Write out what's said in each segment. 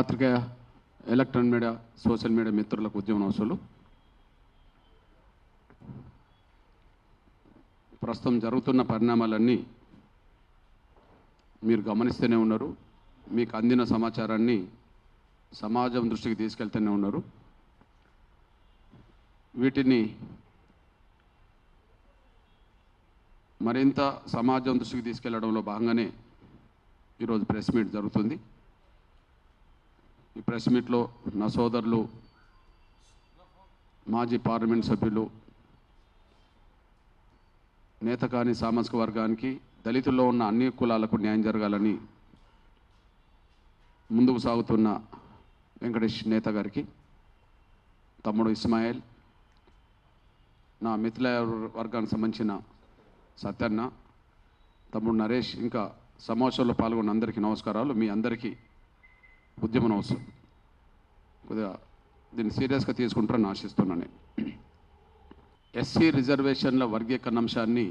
పాత్రికేయ electronic media social media మిత్రులకు ఉద్యమ నమస్సులు. ప్రస్తుతం జరుగుతున్న పరిణామాలన్నీ మీరు గమనిస్తూనే ఉన్నారు. మీకు అందిన సమాచారాన్ని సమాజం దృష్టికి తీసుకెళ్తూనే ఉన్నారు. వీటిని మరింత సమాజం దృష్టికి తీసుకెళ్లడంలో భాగంగానే ఈరోజు ప్రెస్ మీట్ జరుగుతుంది. ఈ ప్రెస్ మీట్లో నా సోదరులు మాజీ పార్లమెంట్ సభ్యులు, నేతకాని సామాజిక వర్గానికి, దళితుల్లో ఉన్న అన్ని కులాలకు న్యాయం జరగాలని ముందుకు సాగుతున్న వెంకటేష్ నేత గారికి, తమ్ముడు ఇస్మాయిల్, నా మిత్రుల వర్గానికి సంబంధించిన సత్యన్న, తమ్ముడు నరేష్, ఇంకా సమావేశంలో పాల్గొన్న అందరికీ నమస్కారాలు. మీ అందరికీ ఉద్యమ నమస్కారం. కొద్దిగా దీన్ని సీరియస్గా తీసుకుంటారని ఆశిస్తున్నాను. ఎస్సీ రిజర్వేషన్ల వర్గీకరణ అంశాన్ని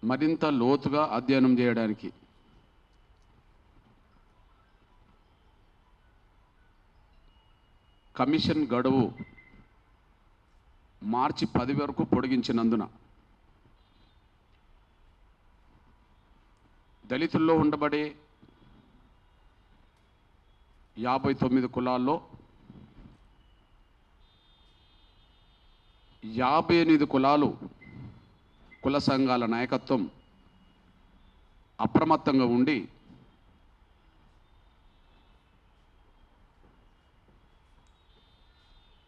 మరింత లోతుగా అధ్యయనం చేయడానికి కమిషన్ గడువు మార్చి 10 వరకు పొడిగించినందున దళితుల్లో ఉండబడే 59 కులాల్లో 58 కులాలు కుల సంఘాల నాయకత్వం అప్రమత్తంగా ఉండి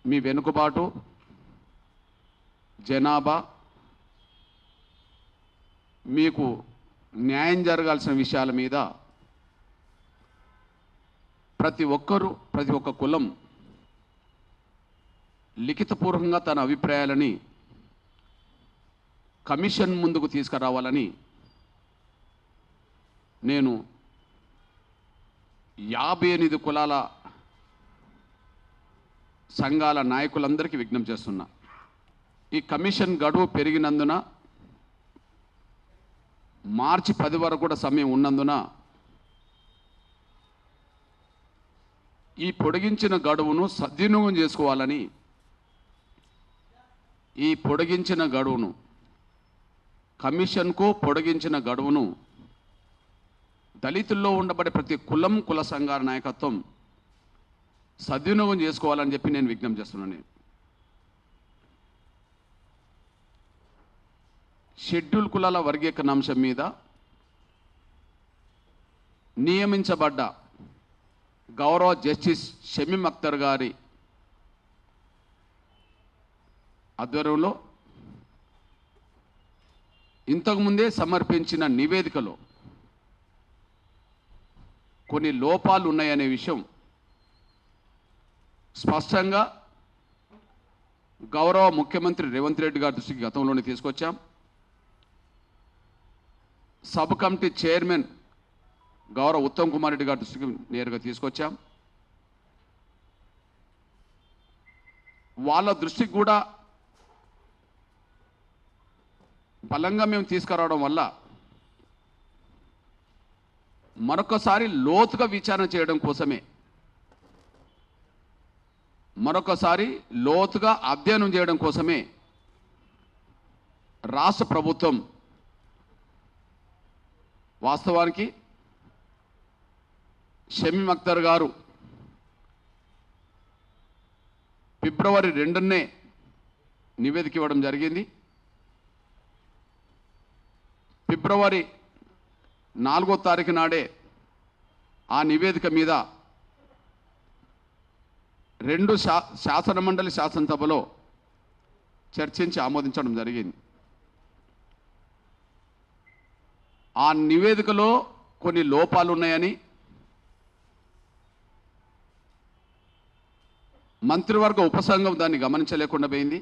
మీ వెనుకబాటు, జనాభా, మీకు న్యాయం జరగాల్సిన విషయాల మీద ప్రతి ఒక్క కులం లిఖితపూర్వకంగా తన అభిప్రాయాలని కమిషన్ ముందుకు తీసుకురావాలని నేను 58 కులాల సంఘాల నాయకులందరికీ విజ్ఞప్తి చేస్తున్నా. ఈ కమిషన్ గడువు పెరిగినందున మార్చి 10 వరకు కూడా సమయం ఉన్నందున ఈ పొడిగించిన గడువును సద్వినియోగం చేసుకోవాలని, ఈ పొడిగించిన గడువును కమిషన్కు పొడిగించిన గడువును దళితుల్లో ఉండబడే ప్రతి కుల సంఘాల నాయకత్వం సద్వినియోగం చేసుకోవాలని చెప్పి నేను విజ్ఞప్తి చేస్తున్నాను. షెడ్యూల్ కులాల వర్గీకరణ అంశం మీద నియమించబడ్డ గౌరవ జస్టిస్ షమీం అఖ్తర్ గారి ఆధ్వర్యంలో ఇంతకుముందే సమర్పించిన నివేదికలో కొన్ని లోపాలు ఉన్నాయనే విషయం స్పష్టంగా గౌరవ ముఖ్యమంత్రి రేవంత్ రెడ్డి గారి దృష్టికి గతంలోనే తీసుకొచ్చాం. సబ్ కమిటీ చైర్మన్ గౌరవ ఉత్తమ్ కుమార్ రెడ్డి గారి దృష్టికి నేరుగా తీసుకొచ్చాం. వాళ్ళ దృష్టికి కూడా బలంగా మేము తీసుకురావడం వల్ల మరొకసారి లోతుగా విచారణ చేయడం కోసమే, మరొకసారి లోతుగా అధ్యయనం చేయడం కోసమే రాష్ట్ర ప్రభుత్వం వాస్తవానికి షమీం అఖ్తర్ గారు ఫిబ్రవరి 2నే నివేదిక ఇవ్వడం జరిగింది. ఫిబ్రవరి 4వ తారీఖు నాడే ఆ నివేదిక మీద 2 శాసనమండలి శాసనసభలో చర్చించి ఆమోదించడం జరిగింది. ఆ నివేదికలో కొన్ని లోపాలు ఉన్నాయని మంత్రివర్గ ఉపసంఘం దాన్ని గమనించలేకుండా పోయింది,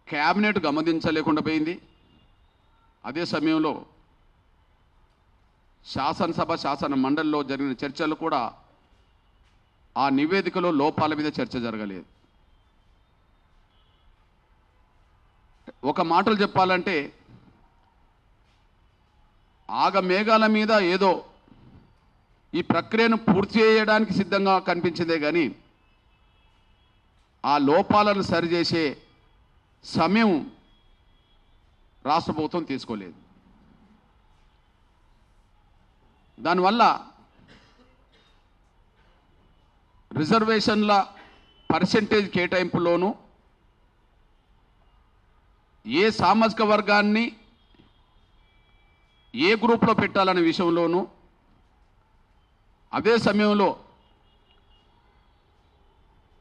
క్యాబినెట్ గమనించలేకుండా పోయింది. అదే సమయంలో శాసనసభ శాసన మండలిలో జరిగిన చర్చలు కూడా ఆ నివేదికలో లోపాల మీద చర్చ జరగలేదు. ఒక మాటలు చెప్పాలంటే ఆగమేఘాల మీద ఏదో ఈ ప్రక్రియను పూర్తి చేయడానికి సిద్ధంగా కనిపించిందే కానీ ఆ లోపాలను సరిచేసే సమయం రాష్ట్ర ప్రభుత్వం తీసుకోలేదు. దానివల్ల రిజర్వేషన్ల పర్సెంటేజ్ కేటాయింపులోనూ ఏ సామాజిక వర్గాన్ని ఏ గ్రూప్లో పెట్టాలనే విషయంలోనూ, అదే సమయంలో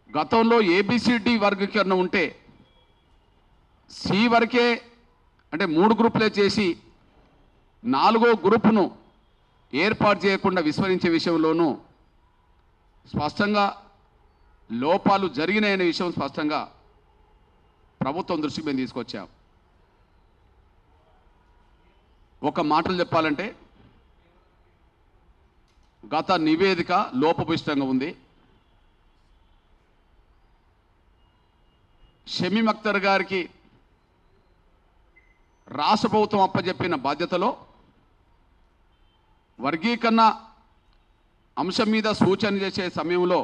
గతంలో ఏబిసిడి వర్గీకరణ ఉంటే సి వరకే అంటే 3 గ్రూపులే చేసి 4వ గ్రూపును ఏర్పాటు చేయకుండా విస్మరించే విషయంలోనూ స్పష్టంగా లోపాలు జరిగినాయనే విషయం స్పష్టంగా ప్రభుత్వం దృష్టికి మేము తీసుకొచ్చాం. ఒక మాటలు చెప్పాలంటే గత నివేదిక లోపభూయిష్టంగా ఉంది. షమీం అఖ్తర్ గారికి రాష్ట్ర ప్రభుత్వం అప్పచెప్పిన బాధ్యతలో వర్గీకరణ అంశం మీద సూచన చేసే సమయంలో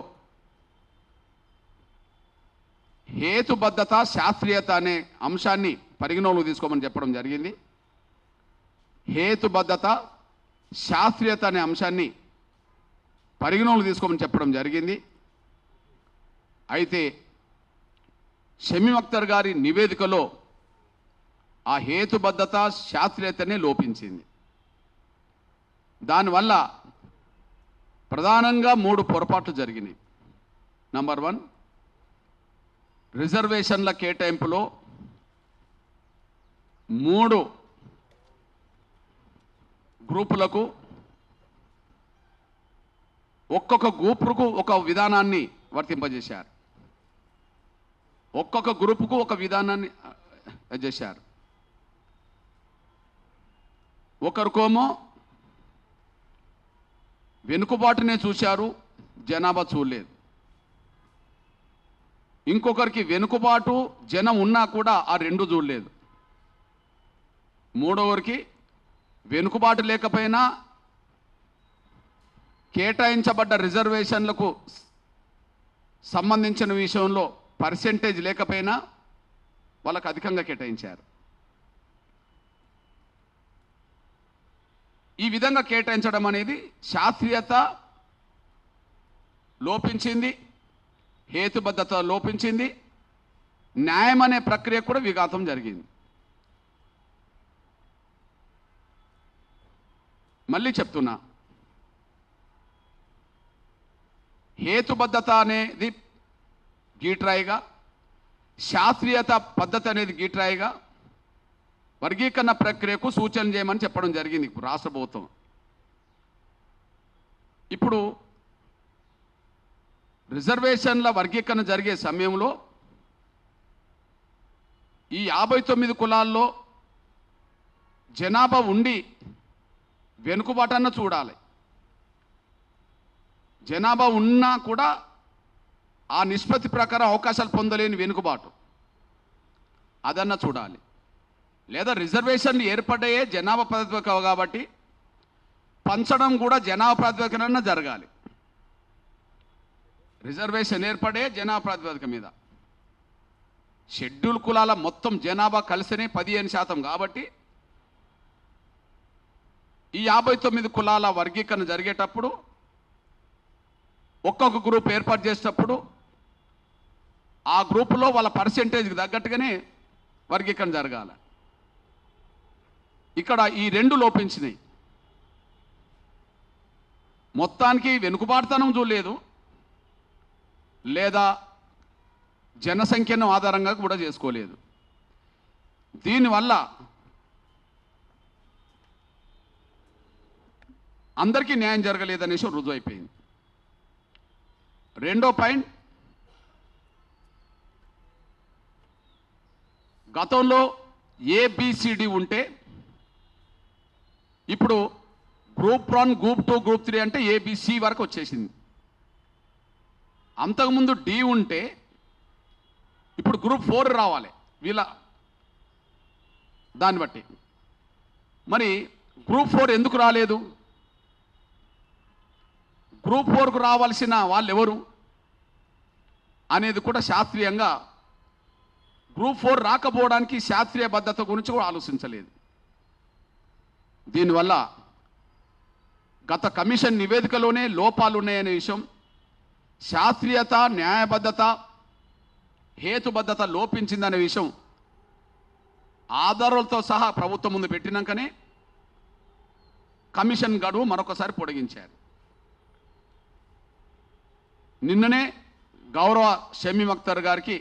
హేతుబద్ధత, శాస్త్రీయత అనే అంశాన్ని పరిగణలోకి తీసుకోమని చెప్పడం జరిగింది. హేతుబద్ధత, శాస్త్రీయత అనే అంశాన్ని పరిగణలోకి తీసుకోమని చెప్పడం జరిగింది. అయితే షమీం అఖ్తర్ గారి నివేదికలో ఆ హేతుబద్ధత, శాస్త్రీయతనే లోపించింది. దానివల్ల ప్రధానంగా 3 పొరపాట్లు జరిగినాయి. నంబర్ 1, రిజర్వేషన్ల కేటాయింపులో 3 గ్రూపులకు ఒక్కొక్క గ్రూపుకు ఒక విధానాన్ని వర్తింపజేశారు. ఒక్కొక్క గ్రూపుకు ఒక విధానాన్ని చేశారు. ఒకరికోమో వెనుకబాటునే చూశారు, జనాభా చూడలేదు. ఇంకొకరికి వెనుకబాటు జనం ఉన్నా కూడా ఆ 2 చూడలేదు. మూడవరికి వెనుకబాటు లేకపోయినా కేటాయించబడ్డ రిజర్వేషన్లకు సంబంధించిన విషయంలో పర్సెంటేజ్ లేకపోయినా వాళ్ళకు అధికంగా కేటాయించారు. ఈ విధంగా కేటాయించడం అనేది శాస్త్రీయత లోపించింది, హేతుబద్ధత లోపించింది, న్యాయం అనే ప్రక్రియ కూడా విఘాతం జరిగింది. మళ్ళీ చెప్తున్నా, హేతుబద్ధత అనేది గీట్రాయిగా, శాస్త్రీయత పద్ధతి అనేది గీట్రాయిగా వర్గీకరణ ప్రక్రియకు సూచన చేయమని చెప్పడం జరిగింది రాష్ట్ర ప్రభుత్వం. ఇప్పుడు రిజర్వేషన్ల వర్గీకరణ జరిగే సమయంలో ఈ 59 కులాల్లో జనాభా ఉండి వెనుకబాటన్న చూడాలి. జనాభా ఉన్నా కూడా ఆ నిష్పత్తి ప్రకారం అవకాశాలు పొందలేని వెనుకబాటు అదన్న చూడాలి. లేదా రిజర్వేషన్లు ఏర్పడ్డాయే జనాభా ప్రాతిపదిక కాబట్టి పంచడం కూడా జనాభా ప్రాతిపదికన జరగాలి. రిజర్వేషన్ ఏర్పడే జనాభా ప్రాతిపదిక మీద షెడ్యూల్ కులాల మొత్తం జనాభా కలిసినే 15% కాబట్టి ఈ 59 కులాల వర్గీకరణ జరిగేటప్పుడు ఒక్కొక్క గ్రూప్ ఏర్పాటు చేసేటప్పుడు ఆ గ్రూపులో వాళ్ళ పర్సెంటేజ్కి తగ్గట్టుగానే వర్గీకరణ జరగాలి. ఇక్కడ ఈ 2 లోపించినాయి. మొత్తానికి వెనుకబాటుతనం చూడలేదు, లేదా జనసంఖ్యను ఆధారంగా కూడా చేసుకోలేదు. దీనివల్ల అందరికీ న్యాయం జరగలేదనేసి రుజువు అయిపోయింది. రెండో పాయింట్, గతంలో ఏబిసిడి ఉంటే ఇప్పుడు గ్రూప్ 1, గ్రూప్ 2, గ్రూప్ 3 అంటే ఏబిసి వరకు వచ్చేసింది. అంతకుముందు డి ఉంటే ఇప్పుడు గ్రూప్ 4 రావాలి వీళ్ళ దాన్ని బట్టి. మరి గ్రూప్ 4 ఎందుకు రాలేదు? గ్రూప్ 4కు రావాల్సిన వాళ్ళు ఎవరు అనేది కూడా శాస్త్రీయంగా గ్రూప్ 4 రాకపోవడానికి శాస్త్రీయ బద్ధత గురించి కూడా ఆలోచించలేదు. దీనివల్ల గత కమిషన్ నివేదికలోనే లోపాలు ఉన్నాయనే విషయం, శాస్త్రీయత, న్యాయబద్ధత, హేతుబద్ధత లోపించిందనే విషయం ఆధారాలతో సహా ప్రభుత్వం ముందు పెట్టినాకనే కమిషన్ గడువు మరొకసారి పొడిగించారు. నిన్ననే గౌరవ షమీమ్ అఖ్తర్ గారికి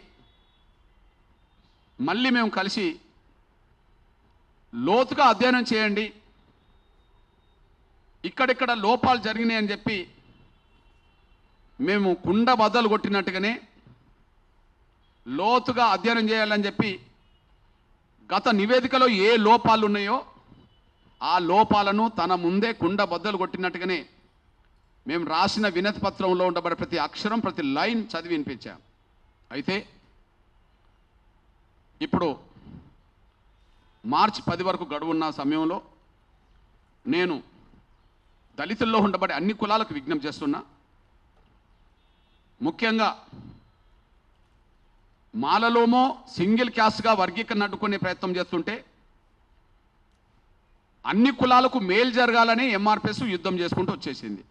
మళ్ళీ మేము కలిసి లోతుగా అధ్యయనం చేయండి, ఇక్కడిక్కడ లోపాలు జరిగినాయి అని చెప్పి మేము కుండ బద్దలు కొట్టినట్టుగానే లోతుగా అధ్యయనం చేయాలని చెప్పి గత నివేదికలో ఏ లోపాలు ఉన్నాయో ఆ లోపాలను తన ముందే కుండ బద్దలు కొట్టినట్టుగానే మేము రాసిన వినతి పత్రంలో ఉండబడే ప్రతి అక్షరం, ప్రతి లైన్ చదివి వినిపించాం. అయితే ఇప్పుడు మార్చి 10 వరకు గడువున్న సమయంలో నేను దళితుల్లో ఉండబడే అన్ని కులాలకు విజ్ఞప్తి చేస్తున్నా. ముఖ్యంగా మాలలోమో సింగిల్ క్యాస్ట్గా వర్గీకరణ అడ్డుకునే ప్రయత్నం చేస్తుంటే అన్ని కులాలకు మేలు జరగాలని ఎంఆర్పిఎస్ యుద్ధం చేసుకుంటూ వచ్చేసింది.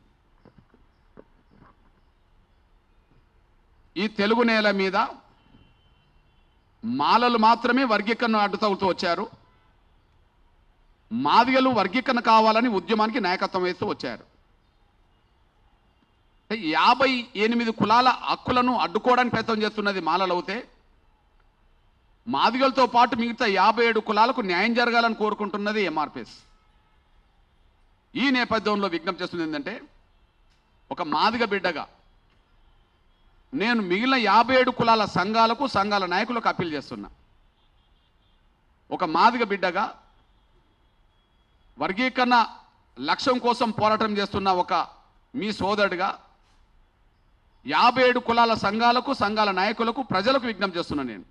ఈ తెలుగు నేల మీద మాలలు మాత్రమే వర్గీకరణ అడ్డుతగుతూ వచ్చారు. మాదిగలు వర్గీకరణ కావాలని ఉద్యమానికి నాయకత్వం వేస్తూ వచ్చారు. 58 కులాల హక్కులను అడ్డుకోవడానికి ప్రయత్నం చేస్తున్నది మాలలు అవుతే, మాదిగలతో పాటు మిగతా 57 కులాలకు న్యాయం జరగాలని కోరుకుంటున్నది ఎంఆర్పిఎస్. ఈ నేపథ్యంలో విజ్ఞప్తి చేస్తుంది ఏంటంటే, ఒక మాదిగ బిడ్డగా నేను మిగిలిన 57 కులాల సంఘాలకు, సంఘాల నాయకులకు అప్పీల్ చేస్తున్నా. ఒక మాదిగ బిడ్డగా వర్గీకరణ లక్ష్యం కోసం పోరాటం చేస్తున్న ఒక మీ సోదరుడిగా 57 కులాల సంఘాలకు, సంఘాల నాయకులకు, ప్రజలకు విజ్ఞప్తి చేస్తున్నా. నేను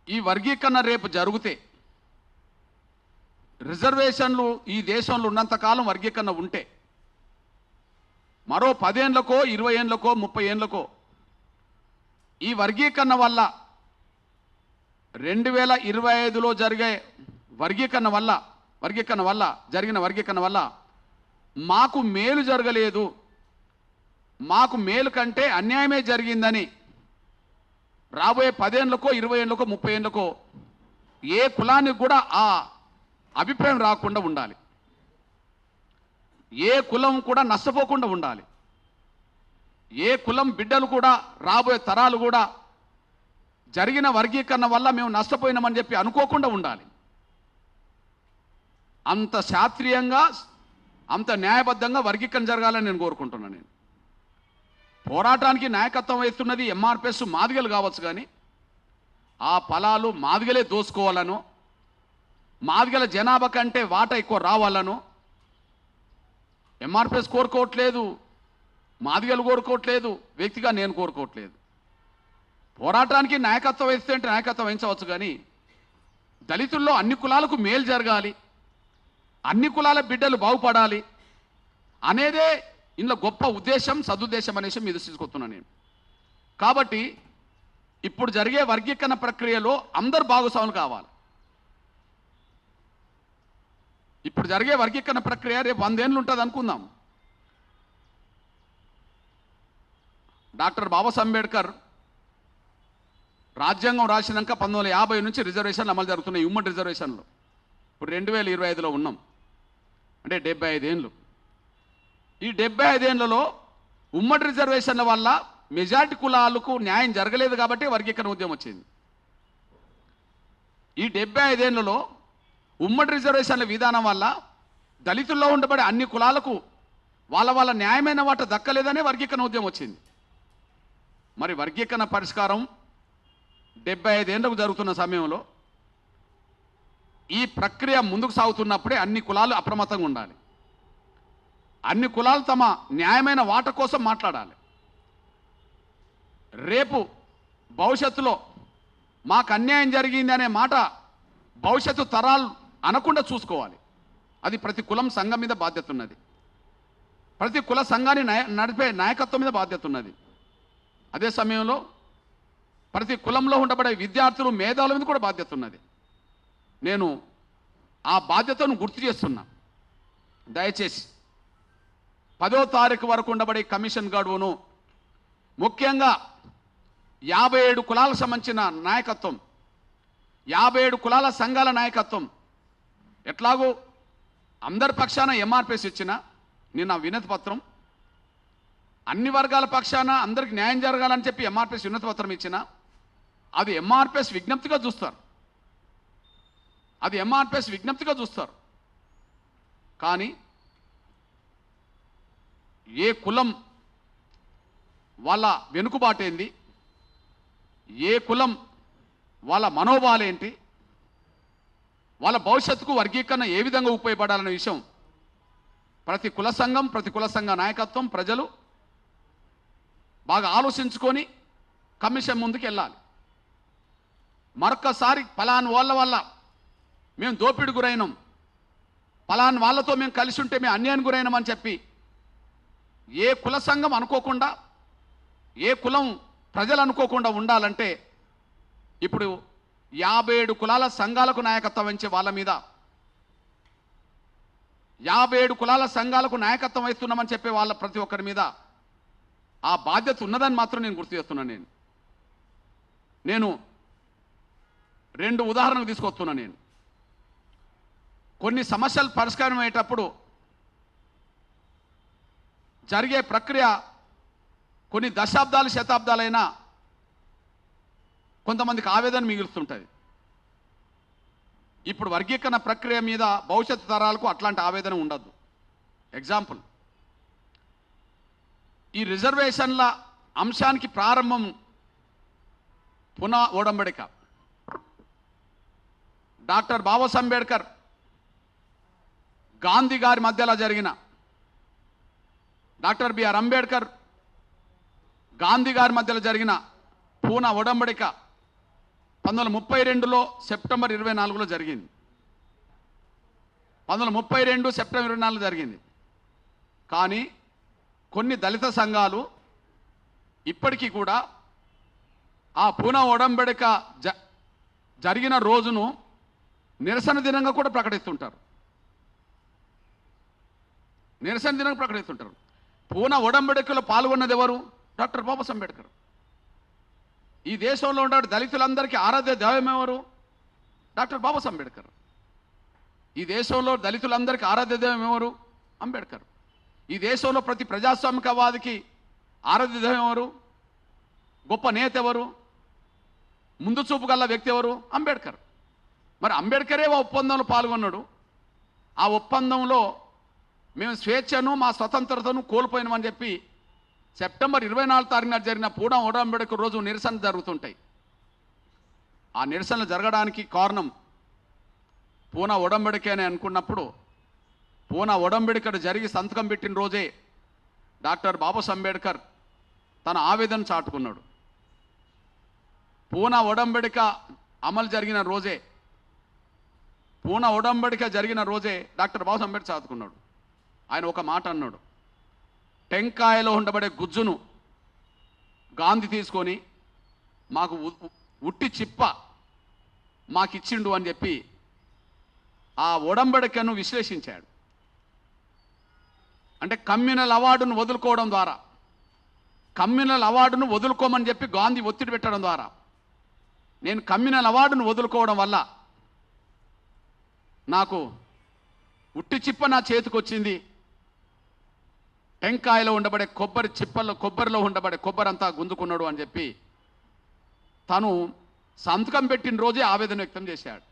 ఈ వర్గీకరణ రేపు జరిగితే రిజర్వేషన్లు ఈ దేశంలో ఉన్నంతకాలం వర్గీకరణ ఉంటే మరో 10 ఏళ్ళకో 20 ఏళ్ళకో 30 ఏళ్ళకో ఈ వర్గీకరణ వల్ల 2025లో జరిగే వర్గీకరణ వల్ల మాకు మేలు జరగలేదు, మాకు మేలు కంటే అన్యాయమే జరిగిందని రాబోయే 10 ఏళ్ళకో 20 ఏళ్ళకో 30 ఏళ్ళకో ఏ కులానికి కూడా ఆ అభిప్రాయం రాకుండా ఉండాలి. ఏ కులం కూడా నష్టపోకుండా ఉండాలి. ఏ కులం బిడ్డలు కూడా, రాబోయే తరాలు కూడా జరిగిన వర్గీకరణ వల్ల మేము నష్టపోయినామని చెప్పి అనుకోకుండా ఉండాలి. అంత శాస్త్రీయంగా, అంత న్యాయబద్ధంగా వర్గీకరణ జరగాలని నేను కోరుకుంటున్నాను. నేను పోరాటానికి నాయకత్వం వహిస్తున్నది ఎంఆర్పిఎస్, మాదిగలు కావచ్చు, కానీ ఆ ఫలాలు మాదిగలే దోసుకోవాలను, మాదిగల జనాభా కంటే వాటా ఎక్కువ రావాలను ఎంఆర్పిఎస్ కోరుకోవట్లేదు, మాదిగలు కోరుకోవట్లేదు, వ్యక్తిగా నేను కోరుకోవట్లేదు. పోరాటానికి నాయకత్వం వహిస్తే అంటే నాయకత్వం వహించవచ్చు, కానీ దళితుల్లో అన్ని కులాలకు మేలు జరగాలి, అన్ని కులాల బిడ్డలు బాగుపడాలి అనేదే ఇందులో గొప్ప ఉద్దేశం, సదుద్దేశం అనేసి మీద తీసుకొస్తున్నాను నేను. కాబట్టి ఇప్పుడు జరిగే వర్గీకరణ ప్రక్రియలో అందరు భాగస్వాములు కావాలి. ఇప్పుడు జరిగే వర్గీకరణ ప్రక్రియ రేపు 100 ఏళ్ళు ఉంటుంది అనుకుందాం. డాక్టర్ బాబాసాహెబ్ అంబేద్కర్ రాజ్యాంగం రాసినాక 1950 నుంచి రిజర్వేషన్లు అమలు జరుగుతున్నాయి, ఉమ్మడి రిజర్వేషన్లు. ఇప్పుడు 2025లో ఉన్నాం, అంటే 75 ఏళ్ళు. ఈ 75 ఏళ్లలో ఉమ్మడి రిజర్వేషన్ల వల్ల మెజారిటీ కులాలకు న్యాయం జరగలేదు కాబట్టి వర్గీకరణ ఉద్యమం వచ్చింది. ఈ 75 ఏళ్లలో ఉమ్మడి రిజర్వేషన్ల విధానం వల్ల దళితుల్లో ఉండబడే అన్ని కులాలకు వాళ్ళ న్యాయమైన వాట దక్కలేదనే వర్గీకరణ ఉద్యమం వచ్చింది. మరి వర్గీకరణ పరిష్కారం 75 ఏళ్లకు జరుగుతున్న సమయంలో ఈ ప్రక్రియ ముందుకు సాగుతున్నప్పుడే అన్ని కులాలు అప్రమత్తంగా ఉండాలి. అన్ని కులాలు తమ న్యాయమైన వాట కోసం మాట్లాడాలి. రేపు భవిష్యత్తులో మాకు అన్యాయం జరిగింది అనే మాట భవిష్యత్తు తరాలు అనకుండా చూసుకోవాలి. అది ప్రతి కులం సంఘం మీద బాధ్యత ఉన్నది. ప్రతి కుల సంఘాన్ని నడిపే నాయకత్వం మీద బాధ్యత ఉన్నది. అదే సమయంలో ప్రతి కులంలో ఉండబడే విద్యార్థులు మేధావుల మీద కూడా బాధ్యత ఉన్నది. నేను ఆ బాధ్యతను గుర్తు చేస్తున్నా. దయచేసి 10వ తారీఖు వరకు ఉండబడే కమిషన్ గడువును ముఖ్యంగా 57 కులాలకు సంబంధించిన నాయకత్వం, 57 కులాల సంఘాల నాయకత్వం ఎట్లాగో అందరి పక్షాన ఎంఆర్పిఎస్ ఇచ్చిన నిన్న వినతి పత్రం, అన్ని వర్గాల పక్షాన అందరికి న్యాయం జరగాలని చెప్పి ఎంఆర్పిఎస్ వినతి పత్రం ఇచ్చిన, అది ఎంఆర్పిఎస్ విజ్ఞప్తిగా చూస్తారు. అది ఎంఆర్పిఎస్ విజ్ఞప్తిగా చూస్తారు. కానీ ఏ కులం వాళ్ళ వెనుకబాటేంది, ఏ కులం వాళ్ళ మనోభావాలేంటి, వాళ్ళ భవిష్యత్తుకు వర్గీకరణ ఏ విధంగా ఉపయోగపడాలనే విషయం ప్రతి కుల సంఘం, ప్రతి కుల సంఘ నాయకత్వం, ప్రజలు బాగా ఆలోచించుకొని కమిషన్ ముందుకు వెళ్ళాలి. మరొక్కసారి పలాన్ వాళ్ళ వల్ల మేము దోపిడి గురైనాం, పలాన్ వాళ్ళతో మేము కలిసి ఉంటే మేము అన్యాయానికి గురైనామని చెప్పి ఏ కుల సంఘం అనుకోకుండా, ఏ కులం ప్రజలు అనుకోకుండా ఉండాలంటే ఇప్పుడు 57 కులాల సంఘాలకు నాయకత్వం వహించే వాళ్ళ మీద, 57 కులాల సంఘాలకు నాయకత్వం వహిస్తున్నామని చెప్పే వాళ్ళ ప్రతి ఒక్కరి మీద ఆ బాధ్యత ఉన్నదని మాత్రం నేను గుర్తు చేస్తున్నాను. నేను 2 ఉదాహరణలు తీసుకొస్తున్నాను. నేను కొన్ని సమస్యలు పరిష్కారం అయ్యేటప్పుడు జరిగే ప్రక్రియ కొన్ని దశాబ్దాలు, శతాబ్దాలైనా కొంతమందికి ఆవేదన మిగులుతుంటుంది. ఇప్పుడు వర్గీకరణ ప్రక్రియ మీద భవిష్యత్తు తరాలకు అట్లాంటి ఆవేదన ఉండదు. ఎగ్జాంపుల్, ఈ రిజర్వేషన్ల అంశానికి ప్రారంభం పునః ఓడంబడిక. డాక్టర్ బాబాసాహెబ్ అంబేద్కర్, గాంధీ గారి మధ్యలో జరిగిన, డాక్టర్ బిఆర్ అంబేద్కర్, గాంధీ గారి మధ్యలో జరిగిన పూనా ఒడంబడిక 1932లో సెప్టెంబర్ 24లో జరిగింది. 1932 సెప్టెంబర్ 24 జరిగింది. కానీ కొన్ని దళిత సంఘాలు ఇప్పటికీ కూడా ఆ పూనా ఒడంబడిక జరిగిన రోజును నిరసన దినంగా కూడా ప్రకటిస్తుంటారు. నిరసన దినంగా ప్రకటిస్తుంటారు. పూనా ఒడంబడికలో పాల్గొన్నది ఎవరు? డాక్టర్ బాబాసాహెబ్ అంబేద్కర్. ఈ దేశంలో ఉండే దళితులందరికీ ఆరాధ్య దైవం ఎవరు? డాక్టర్ బాబాసాహెబ్ అంబేద్కర్. ఈ దేశంలో దళితులందరికీ ఆరాధ్య దైవం ఎవరు? అంబేద్కర్. ఈ దేశంలో ప్రతి ప్రజాస్వామికవాదికి ఆరాధ్య దైవం ఎవరు? గొప్ప నేత ఎవరు? ముందు చూపు గల వ్యక్తి ఎవరు? అంబేద్కర్. మరి అంబేద్కరే ఆ ఒప్పందంలో పాల్గొన్నాడు. ఆ ఒప్పందంలో మేము స్వేచ్ఛను, మా స్వతంత్రతను కోల్పోయినామని చెప్పి సెప్టెంబర్ 24 తారీఖున జరిగిన పూనా ఒడంబడిక రోజు నిరసన జరుగుతుంటాయి. ఆ నిరసనలు జరగడానికి కారణం పూనా ఒడంబడిక అని అనుకున్నప్పుడు, పూనా ఒడంబడిక జరిగి సంతకం పెట్టిన రోజే డాక్టర్ బాబాసాహెబ్ అంబేద్కర్ తన ఆవేదన చాటుకున్నాడు. పూనా ఒడంబడిక అమలు జరిగిన రోజే, పూనా ఒడంబడిక జరిగిన రోజే డాక్టర్ బాబాసాహెబ్ అంబేద్కర్ చాటుకున్నాడు. ఆయన ఒక మాట అన్నాడు, టెంకాయలో ఉండబడే గుజ్జును గాంధీ తీసుకొని మాకు ఉట్టి చిప్ప మాకిచ్చిండు అని చెప్పి ఆ ఒడంబడికను విశ్లేషించాడు. అంటే కమ్యూనల్ అవార్డును వదులుకోవడం ద్వారా, కమ్యూనల్ అవార్డును వదులుకోమని చెప్పి గాంధీ ఒత్తిడి పెట్టడం ద్వారా, నేను కమ్యూనల్ అవార్డును వదులుకోవడం వల్ల నాకు ఉట్టి చిప్ప నా చేతికి వచ్చింది, టెంకాయలో ఉండబడే కొబ్బరి చిప్పల్లో, కొబ్బరిలో ఉండబడే కొబ్బరి అంతా గుంజుకున్నాడు అని చెప్పి తను సంతకం పెట్టిన రోజే ఆవేదన వ్యక్తం చేశాడు.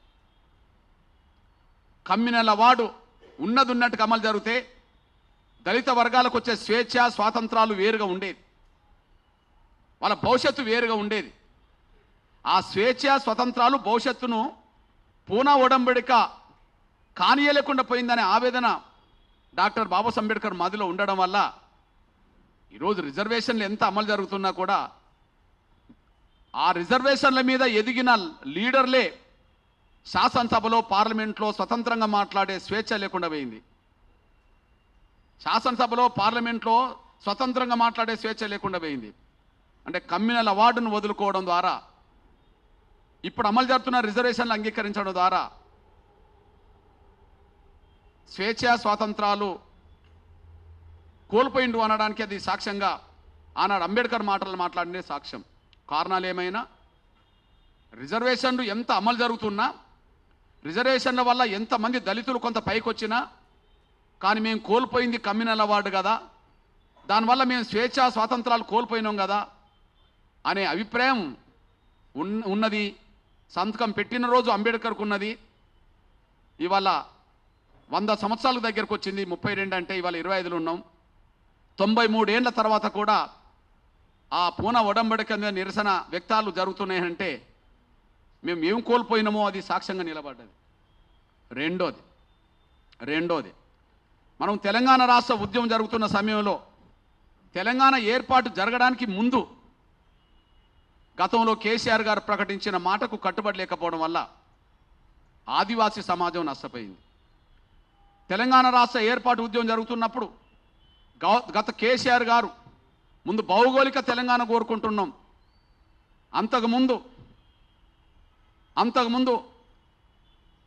కమ్యూనల్ అవార్డు ఉన్నట్టుగా అమలు జరిగితే దళిత వర్గాలకు వచ్చే స్వేచ్ఛ, స్వాతంత్రాలు వేరుగా ఉండేది, వాళ్ళ భవిష్యత్తు వేరుగా ఉండేది. ఆ స్వేచ్ఛ, స్వతంత్రాలు, భవిష్యత్తును పూనా ఒడంబడిక కానీయలేకుండా పోయిందనే ఆవేదన డాక్టర్ బాబాసాహెబ్ అంబేద్కర్ మదిలో ఉండడం వల్ల ఈరోజు రిజర్వేషన్లు ఎంత అమలు జరుగుతున్నా కూడా ఆ రిజర్వేషన్ల మీద ఎదిగిన లీడర్లే శాసనసభలో పార్లమెంట్లో స్వతంత్రంగా మాట్లాడే స్వేచ్ఛ లేకుండా పోయింది. శాసనసభలో పార్లమెంట్లో స్వతంత్రంగా మాట్లాడే స్వేచ్ఛ లేకుండా పోయింది. అంటే కమ్యూనల్ అవార్డును వదులుకోవడం ద్వారా, ఇప్పుడు అమలు జరుగుతున్న రిజర్వేషన్లు అంగీకరించడం ద్వారా స్వేచ్ఛ స్వాతంత్రాలు కోల్పోయిండు అనడానికి అది సాక్ష్యంగా ఆనాడు అంబేద్కర్ మాటలు మాట్లాడినే సాక్ష్యం. కారణాలు ఏమైనా, రిజర్వేషన్లు ఎంత అమలు జరుగుతున్నా, రిజర్వేషన్ల వల్ల ఎంతమంది దళితులు కొంత పైకి వచ్చినా, కానీ మేము కోల్పోయింది కమ్యూనల్ అవార్డు కదా, దానివల్ల మేము స్వేచ్ఛ స్వాతంత్రాలు కోల్పోయినాం కదా అనే అభిప్రాయం ఉన్నది. సంతకం పెట్టిన రోజు అంబేద్కర్కు ఉన్నది. ఇవాళ 100 సంవత్సరాల దగ్గరకు వచ్చింది. 32 అంటే ఇవాళ 25లో ఉన్నాం. 93 ఏళ్ల తర్వాత కూడా ఆ పూనా ఒడంబడిక మీద నిరసన వ్యక్తాలు జరుగుతున్నాయంటే మేము ఏం కోల్పోయినామో అది సాక్ష్యంగా నిలబడ్డది. రెండోది మనం తెలంగాణ రాష్ట్ర ఉద్యమం జరుగుతున్న సమయంలో, తెలంగాణ ఏర్పాటు జరగడానికి ముందు గతంలో కేసీఆర్ గారు ప్రకటించిన మాటకు కట్టుబడి లేకపోవడం వల్ల ఆదివాసీ సమాజం నష్టపోయింది. తెలంగాణ రాష్ట్ర ఏర్పాటు ఉద్యమం జరుగుతున్నప్పుడు గత కేసీఆర్ గారు ముందు భౌగోళిక తెలంగాణ కోరుకుంటున్నాం. అంతకుముందు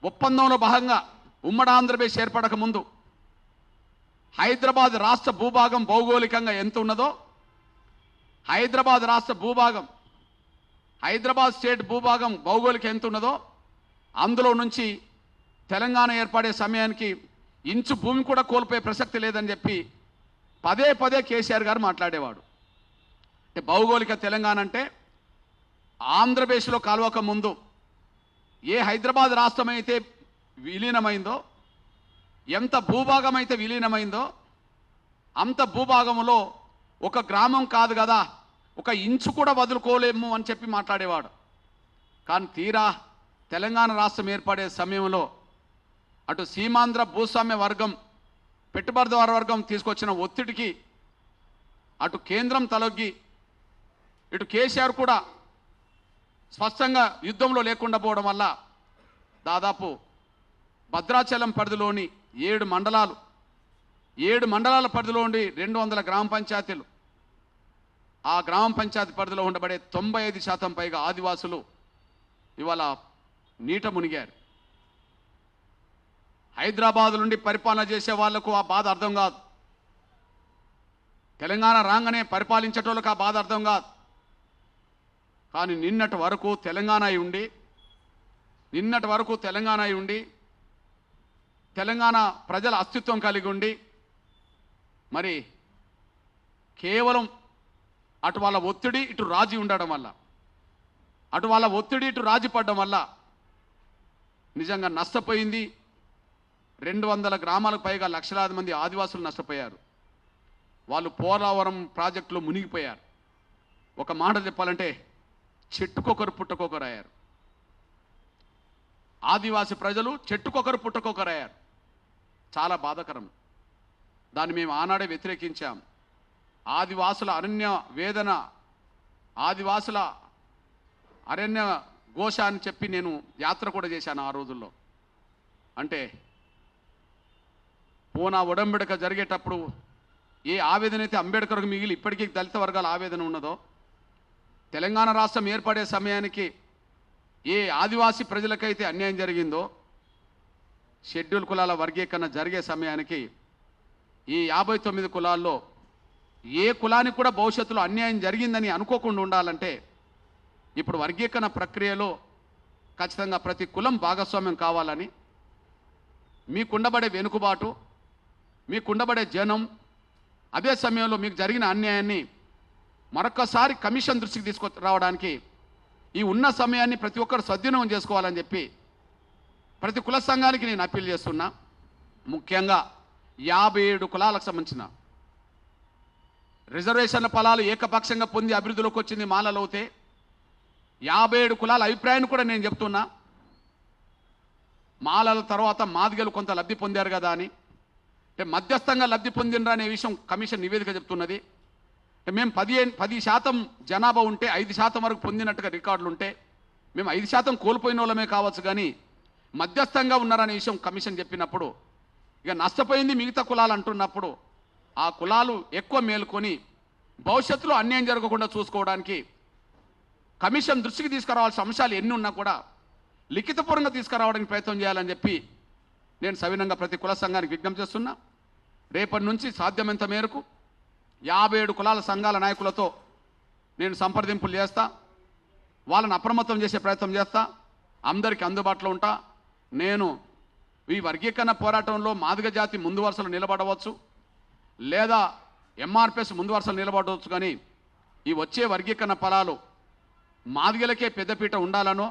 ఒప్పందంలో భాగంగా ఉమ్మడి ఆంధ్రప్రదేశ్ ఏర్పడక ముందు హైదరాబాద్ రాష్ట్ర భూభాగం భౌగోళికంగా ఎంత ఉన్నదో, హైదరాబాద్ స్టేట్ భూభాగం భౌగోళిక ఎంత ఉన్నదో, అందులో నుంచి తెలంగాణ ఏర్పడే సమయానికి ఇంచు భూమి కూడా కోల్పోయే ప్రసక్తి లేదని చెప్పి పదే కేసీఆర్ గారు మాట్లాడేవాడు. అంటే భౌగోళిక తెలంగాణ అంటే ఆంధ్రప్రదేశ్లో కలవక ముందు ఏ హైదరాబాద్ రాష్ట్రం అయితే విలీనమైందో, ఎంత భూభాగం అయితే విలీనమైందో, అంత భూభాగంలో ఒక గ్రామం కాదు కదా, ఒక ఇంచు కూడా వదులుకోలేము అని చెప్పి మాట్లాడేవాడు. కానీ తీరా తెలంగాణ రాష్ట్రం ఏర్పడే సమయంలో అటు సీమాంధ్ర భూస్వామ్య వర్గం, పెట్టుబడిదారు వర్గం తీసుకొచ్చిన ఒత్తిడికి అటు కేంద్రం తలొగ్గి, ఇటు కేసీఆర్ కూడా స్పష్టంగా యుద్ధంలో లేకుండా పోవడం వల్ల దాదాపు భద్రాచలం పరిధిలోని 7 మండలాల పరిధిలో ఉండి 200 గ్రామ పంచాయతీలు, ఆ గ్రామ పంచాయతీ పరిధిలో ఉండబడే 95% పైగా ఆదివాసులు ఇవాళ నీట మునిగారు. హైదరాబాద్ నుండి పరిపాలన చేసే వాళ్లకు ఆ బాధ అర్థం కాదు. తెలంగాణ రాగానే పరిపాలించేటోళ్ళకి ఆ బాధ అర్థం కాదు. కానీ నిన్నటి వరకు తెలంగాణ ఉండి తెలంగాణ ప్రజల అస్తిత్వం కలిగి ఉండి, మరి కేవలం అటు వాళ్ళ ఒత్తిడి ఇటు రాజీ ఉండడం వల్ల, అటు వాళ్ళ ఒత్తిడి ఇటు రాజీ పడడం వల్ల నిజంగా నష్టపోయింది. 200 గ్రామాలకు పైగా లక్షలాది మంది ఆదివాసులు నష్టపోయారు. వాళ్ళు పోలవరం ప్రాజెక్టులో మునిగిపోయారు. ఒక మాట చెప్పాలంటే చెట్టుకొకరు పుట్టకొకరు అయ్యారు. ఆదివాసి ప్రజలు చెట్టుకొకరు పుట్టకొకరు అయ్యారు. చాలా బాధాకరం. దాన్ని మేము ఆనాడే వ్యతిరేకించాం. ఆదివాసుల ఆదివాసుల అరణ్య ఘోష అని చెప్పి నేను యాత్ర కూడా చేశాను ఆ రోజుల్లో. అంటే పూనా ఒడంబడిక జరిగేటప్పుడు ఏ ఆవేదన అయితే అంబేద్కర్కు మిగిలి ఇప్పటికీ దళిత వర్గాల ఆవేదన ఉన్నదో, తెలంగాణ రాష్ట్రం ఏర్పడే సమయానికి ఏ ఆదివాసీ ప్రజలకైతే అన్యాయం జరిగిందో, షెడ్యూల్ కులాల వర్గీకరణ జరిగే సమయానికి ఈ 59 కులాల్లో ఏ కులానికి కూడా భవిష్యత్తులో అన్యాయం జరిగిందని అనుకోకుండా ఉండాలంటే ఇప్పుడు వర్గీకరణ ప్రక్రియలో ఖచ్చితంగా ప్రతి కులం భాగస్వామ్యం కావాలని, మీకుండబడే వెనుకబాటు, మీకుండబడే జనం, అదే సమయంలో మీకు జరిగిన అన్యాయాన్ని మరొకసారి కమిషన్ దృష్టికి తీసుకురావడానికి ఈ ఉన్న సమయాన్ని ప్రతి ఒక్కరు సద్వినియోగం చేసుకోవాలని చెప్పి ప్రతి కుల సంఘానికి నేను అప్పీల్ చేస్తున్నా. ముఖ్యంగా 57 కులాలకు సంబంధించిన రిజర్వేషన్ల ఫలాలు ఏకపక్షంగా పొంది అభివృద్ధిలోకి వచ్చింది మాలలవుతే, 57 కులాల అభిప్రాయాన్ని కూడా నేను చెప్తున్నా. మాలల తర్వాత మాదిగలు కొంత లబ్ధి పొందారు కదా అని, అంటే మధ్యస్థంగా లబ్ధి పొందినరా అనే విషయం కమిషన్ నివేదిక చెప్తున్నది. మేము 10% జనాభా ఉంటే 5% వరకు పొందినట్టుగా రికార్డులు ఉంటే మేము 5% కోల్పోయిన వాళ్ళమే కావచ్చు, కానీ మధ్యస్థంగా ఉన్నారనే విషయం కమిషన్ చెప్పినప్పుడు ఇక నష్టపోయింది మిగతా కులాలు అంటున్నప్పుడు ఆ కులాలు ఎక్కువ మేలుకొని భవిష్యత్తులో అన్యాయం జరగకుండా చూసుకోవడానికి కమిషన్ దృష్టికి తీసుకురావాల్సిన అంశాలు ఎన్ని ఉన్నా కూడా లిఖితపూర్వకంగా తీసుకురావడానికి ప్రయత్నం చేయాలని చెప్పి నేను సవినంగా ప్రతి కుల సంఘానికి విజ్ఞప్తి చేస్తున్నా. రేపటి నుంచి సాధ్యమైనంత మేరకు 57 కులాల సంఘాల నాయకులతో నేను సంప్రదింపులు చేస్తా, వాళ్ళని అప్రమత్తం చేసే ప్రయత్నం చేస్తా, అందరికీ అందుబాటులో ఉంటా. నేను ఈ వర్గీకరణ పోరాటంలో మాదిగ జాతి ముందు వరుసలో నిలబడవచ్చు, లేదా ఎంఆర్పిఎస్ ముందు వరుసలో నిలబడవచ్చు. కానీ ఈ వచ్చే వర్గీకరణ ఫలాలు మాదిగలకే పెద్దపీట ఉండాలనో,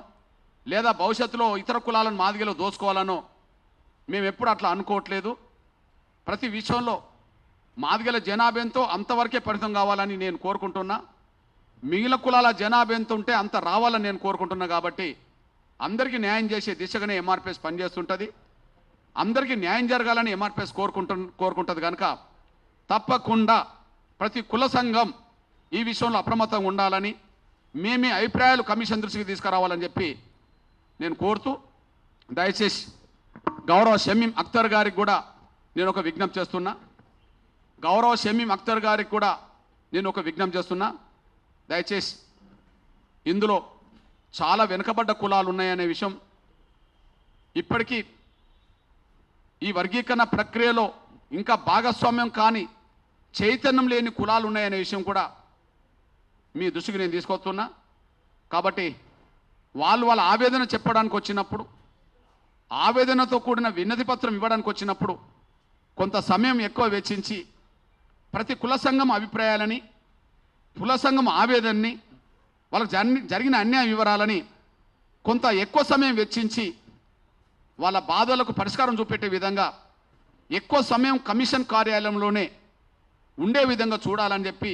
లేదా భవిష్యత్తులో ఇతర కులాలను మాదిగలో దోచుకోవాలనో మేము ఎప్పుడు అట్లా అనుకోవట్లేదు. ప్రతి విషయంలో మాదిగల జనాభాతో అంతవరకే పరిమితం కావాలని నేను కోరుకుంటున్నా. మిగిలిన కులాల జనాభా ఎంత ఉంటే అంత రావాలని నేను కోరుకుంటున్నా. కాబట్టి అందరికీ న్యాయం చేసే దిశగానే ఎంఆర్పిఎస్ పనిచేస్తుంటుంది. అందరికీ న్యాయం జరగాలని ఎంఆర్పిఎస్ కోరుకుంటుంది కనుక తప్పకుండా ప్రతి కుల సంఘం ఈ విషయంలో అప్రమత్తంగా ఉండాలని, మేమే అభిప్రాయాలు కమిషన్ దృష్టికి తీసుకురావాలని చెప్పి నేను కోరుతూ, దయచేసి గౌరవ షమీం అఖ్తర్ గారికి కూడా నేను ఒక విజ్ఞప్తి చేస్తున్నా. గౌరవ షమీం అఖ్తర్ గారికి కూడా నేను ఒక విజ్ఞప్తి చేస్తున్నా. దయచేసి ఇందులో చాలా వెనుకబడ్డ కులాలు ఉన్నాయనే విషయం, ఇప్పటికీ ఈ వర్గీకరణ ప్రక్రియలో ఇంకా భాగస్వామ్యం కాని చైతన్యం లేని కులాలు ఉన్నాయనే విషయం కూడా మీ దృష్టికి నేను తీసుకొస్తున్నా. కాబట్టి వాళ్ళ ఆవేదన చెప్పడానికి వచ్చినప్పుడు, ఆవేదనతో కూడిన వినతి పత్రం ఇవ్వడానికి వచ్చినప్పుడు కొంత సమయం ఎక్కువ వెచ్చించి ప్రతి కుల సంఘం అభిప్రాయాలని, కుల సంఘం ఆవేదనని, వాళ్ళకు జరిగిన అన్యాయ వివరాలని కొంత ఎక్కువ సమయం వెచ్చించి వాళ్ళ బాధలకు పరిష్కారం చూపెట్టే విధంగా ఎక్కువ సమయం కమిషన్ కార్యాలయంలోనే ఉండే విధంగా చూడాలని చెప్పి,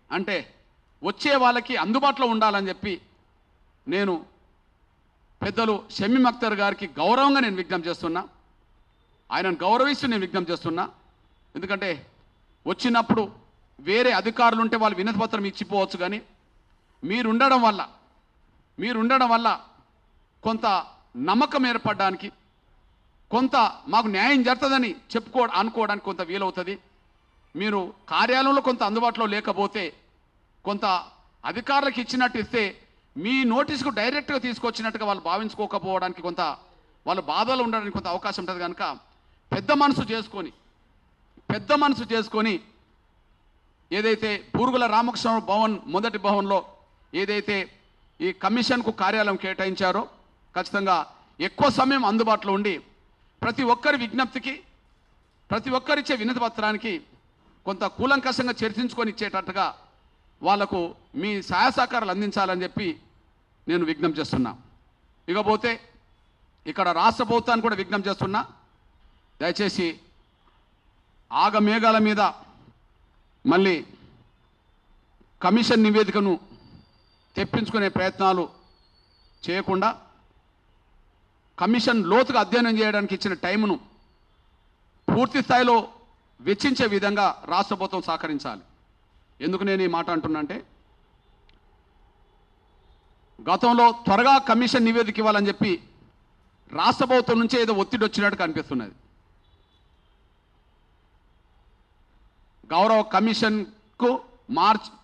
అంటే వచ్చే వాళ్ళకి అందుబాటులో ఉండాలని చెప్పి నేను పెద్దలు షమీం అఖ్తర్ గారికి గౌరవంగా నేను విజ్ఞప్తి చేస్తున్నా. ఆయనను గౌరవిస్తూ నేను విజ్ఞప్తి చేస్తున్నా. ఎందుకంటే వచ్చినప్పుడు వేరే అధికారులు ఉంటే వాళ్ళు వినతి పత్రం ఇచ్చిపోవచ్చు, కానీ మీరుండడం వల్ల కొంత నమ్మకం ఏర్పడడానికి, కొంత మాకు న్యాయం జరుగుతుందని అనుకోవడానికి కొంత వీలవుతుంది. మీరు కార్యాలయంలో కొంత అందుబాటులో లేకపోతే, కొంత అధికారులకు ఇచ్చినట్టు ఇస్తే మీ నోటీసుకు డైరెక్ట్గా తీసుకొచ్చినట్టుగా వాళ్ళు భావించుకోకపోవడానికి, కొంత వాళ్ళు బాధలో ఉండడానికి కొంత అవకాశం ఉంటుంది. కనుక పెద్ద మనసు చేసుకొని ఏదైతే పూరుగుల రామకృష్ణ భవన్ మొదటి భవన్లో ఏదైతే ఈ కమిషన్కు కార్యాలయం కేటాయించారో ఖచ్చితంగా ఎక్కువ సమయం అందుబాటులో ఉండి ప్రతి ఒక్కరి విజ్ఞప్తికి, ప్రతి ఒక్కరిచ్చే వినతి పత్రానికి కొంత కూలంకషంగా చర్చించుకొని ఇచ్చేటట్టుగా వాళ్లకు మీ సహాయ సహకారాలు అందించాలని చెప్పి నేను విజ్ఞప్తి చేస్తున్నా. ఇకపోతే ఇక్కడ రాష్ట్ర ప్రభుత్వాన్ని కూడా విజ్ఞప్తి చేస్తున్నా. దయచేసి ఆగమేఘాల మీద మళ్ళీ కమిషన్ నివేదికను తెప్పించుకునే ప్రయత్నాలు చేయకుండా కమిషన్ లోతుగా అధ్యయనం చేయడానికి ఇచ్చిన టైమును పూర్తి స్థాయిలో వెచ్చించే విధంగా రాష్ట్ర ప్రభుత్వం సహకరించాలి. ఎందుకు నేను ఈ మాట అంటున్నానంటే, గతంలో త్వరగా కమిషన్ నివేదిక ఇవ్వాలని చెప్పి రాష్ట్ర ప్రభుత్వం నుంచే ఏదో ఒత్తిడి వచ్చినట్టు కనిపిస్తున్నది. గౌరవ కమిషన్కు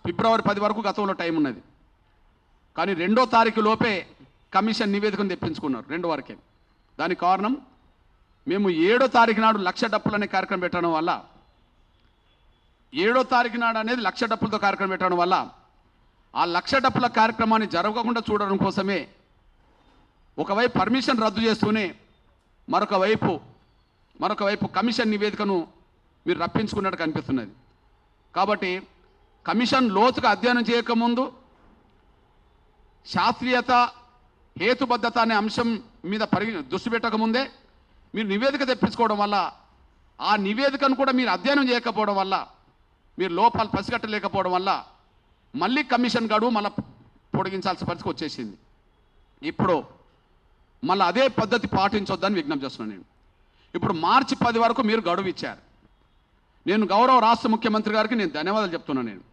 ఫిబ్రవరి 10 వరకు గతంలో టైం ఉన్నది, కానీ 2వ తారీఖు లోపే కమిషన్ నివేదికను తెప్పించుకున్నారు, 2 వరకే. దానికి కారణం మేము 7వ తారీఖు నాడు 1,00,000 డప్పులు అనే కార్యక్రమం పెట్టడం వల్ల, 7వ తారీఖు నాడు అనేది 1,00,000 డప్పులతో కార్యక్రమం పెట్టడం వల్ల ఆ 1,00,000 డప్పుల కార్యక్రమాన్ని జరగకుండా చూడడం కోసమే ఒకవైపు పర్మిషన్ రద్దు చేస్తూనే మరొక వైపు కమిషన్ నివేదికను మీరు రప్పించుకున్నట్టు కనిపిస్తున్నది. కాబట్టి కమిషన్ లోతుగా అధ్యయనం చేయకముందు శాస్త్రీయత, హేతుబద్ధత అనే అంశం మీద దృష్టి పెట్టకముందే మీరు నివేదిక తెప్పించుకోవడం వల్ల, ఆ నివేదికను కూడా మీరు అధ్యయనం చేయకపోవడం వల్ల, మీరు లోపాలు పసిగట్టలేకపోవడం వల్ల మళ్ళీ కమిషన్ గడువు మళ్ళీ పొడిగించాల్సిన పరిస్థితి వచ్చేసింది. ఇప్పుడు మళ్ళీ అదే పద్ధతి పాటించొద్దని విజ్ఞప్తి చేస్తున్నాను. నేను ఇప్పుడు మార్చి 10 వరకు మీరు గడువు ఇచ్చారు. నేను గౌరవ రాష్ట్ర ముఖ్యమంత్రి గారికి నేను ధన్యవాదాలు చెప్తున్నాను. నేను